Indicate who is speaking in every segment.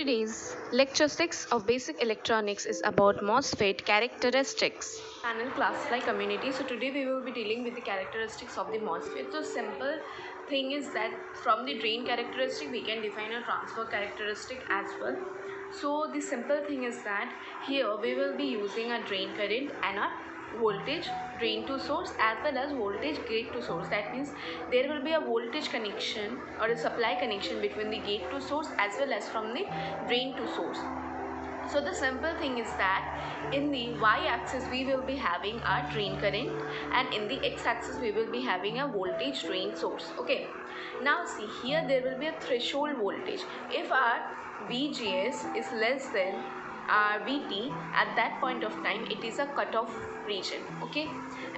Speaker 1: Today's lecture 6 of basic electronics is about MOSFET characteristics. Panel class-like community. So today we will be dealing with the characteristics of the MOSFET. So simple thing is that from the drain characteristic we can define a transfer characteristic as well. So the simple thing is that here we will be using a drain current and a voltage drain to source as well as voltage gate to source. That means there will be a voltage connection or a supply connection between the gate to source as well as from the drain to source. So the simple thing is that in the y-axis we will be having a drain current and in the x-axis we will be having a voltage drain source. Okay, now see here there will be a threshold voltage. If our VGS is less than our VT, at that point of time it is a cutoff region. Okay,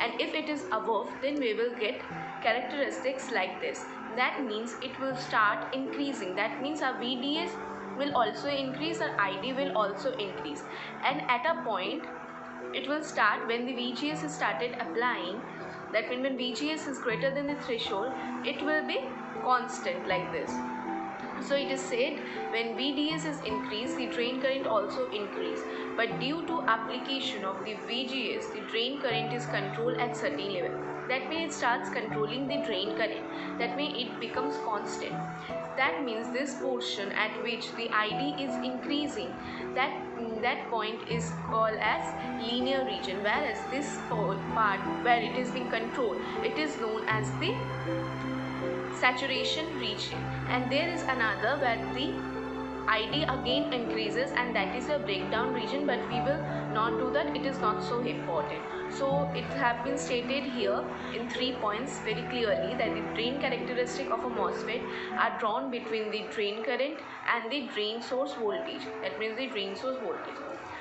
Speaker 1: and if it is above, then we will get characteristics like this. That means it will start increasing. That means our VDS will also increase and ID will also increase, and at a point it will start when the VGS is started applying. That means when VGS is greater than the threshold, it will be constant like this. So it is said when VDS is increased, the drain current also increase, but due to application of the VGS, the drain current is controlled at certain level. That means it starts controlling the drain current. That means it becomes constant. That means this portion at which the ID is increasing, that point is called as linear region, whereas this part where it is being controlled, it is known as the saturation region. And there is another where the ID again increases, and that is a breakdown region, but we will not do that. It is not so important. So it has been stated here in 3 points very clearly that the drain characteristic of a MOSFET are drawn between the drain current and the drain source voltage. That means the drain source voltage.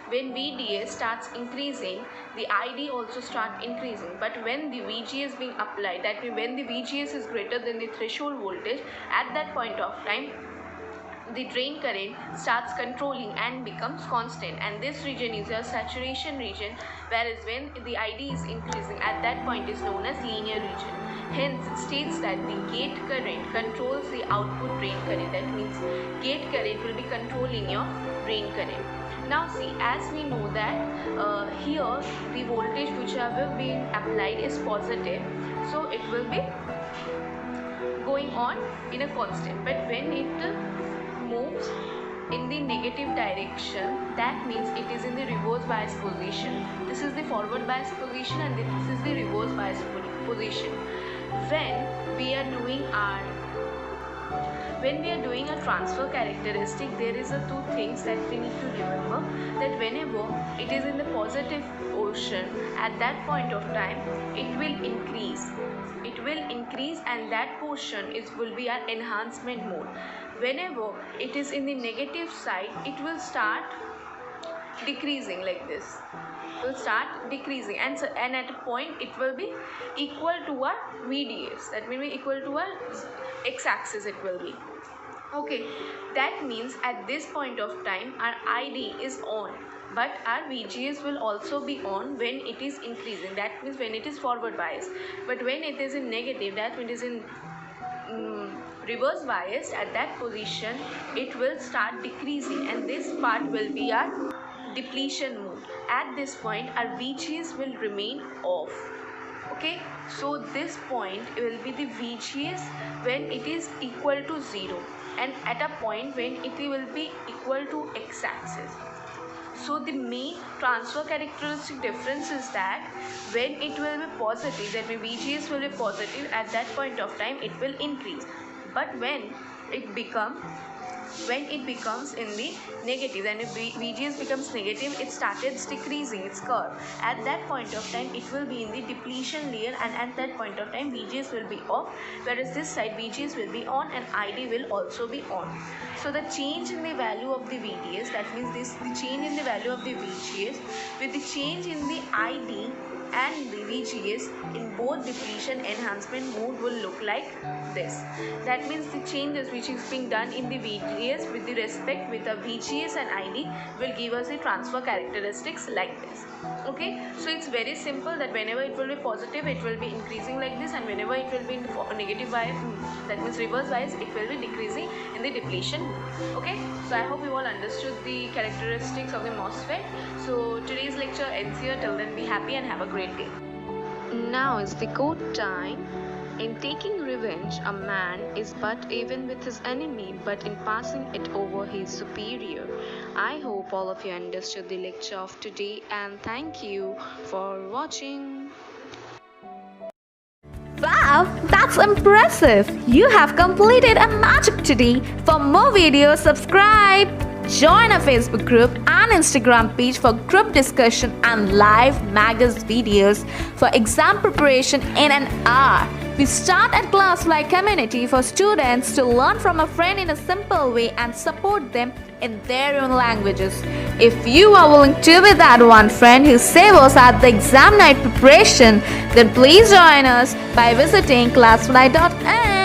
Speaker 1: When VDS starts increasing, the ID also start increasing. But when the VGS being applied, that means when the VGS is greater than the threshold voltage, at that point of time, the drain current starts controlling and becomes constant, and this region is a saturation region, whereas when the ID is increasing, at that point is known as linear region. Hence it states that the gate current controls the output drain current. That means gate current will be controlling your drain current. Now see, as we know that here the voltage which have been applied is positive, so it will be going on in a constant. But when it moves in the negative direction, that means it is in the reverse bias position. This is the forward bias position and this is the reverse bias position. When we are doing a transfer characteristic, there is a two things that we need to remember, that whenever it is in the positive portion, at that point of time it will increase. It will increase, and that portion will be our enhancement mode. Whenever it is in the negative side, it will start decreasing like this. It will start decreasing, and at a point it will be equal to our VDS. That will be equal to our x-axis it will be. Okay, that means at this point of time our ID is on, but our VGS will also be on when it is increasing. That means when it is forward bias. But when it is in negative, that means it is in reverse biased, at that position it will start decreasing, and this part will be our depletion mode. At this point our VGS will remain off. Okay, so this point will be the VGS when it is equal to 0, and at a point when it will be equal to x-axis. So the main transfer characteristic difference is that when it will be positive, that means VGS will be positive, at that point of time it will increase. But when it becomes in the negative, then if VGS becomes negative, it started decreasing its curve. At that point of time it will be in the depletion layer, and at that point of time VGS will be off, whereas this side VGS will be on and ID will also be on. So the change in the value of the VDS, that means the change in the value of the VGS with the change in the ID and the VGS in both depletion enhancement mode will look like this. That means the changes which is being done in the VGS with the respect with the VGS and ID will give us the transfer characteristics like this. Okay, so it's very simple that whenever it will be positive, it will be increasing like this, and whenever it will be in the negative wise, that means reverse wise, it will be decreasing in the depletion. Okay, so I hope you all understood the characteristics of the MOSFET. So today's lecture ends here. Till then, be happy and have a great day. Now is the quote time. In taking revenge, a man is but even with his enemy, but in passing it over, he is superior. I hope all of you understood the lecture of today, and thank you for watching.
Speaker 2: Wow, that's impressive! You have completed a magic today. For more videos, subscribe. Join our Facebook group and Instagram page for group discussion and live Magus videos for exam preparation in an hour. We start at Classfly community for students to learn from a friend in a simple way and support them in their own languages. If you are willing to be that one friend who saves us at the exam night preparation, then please join us by visiting classfly.in.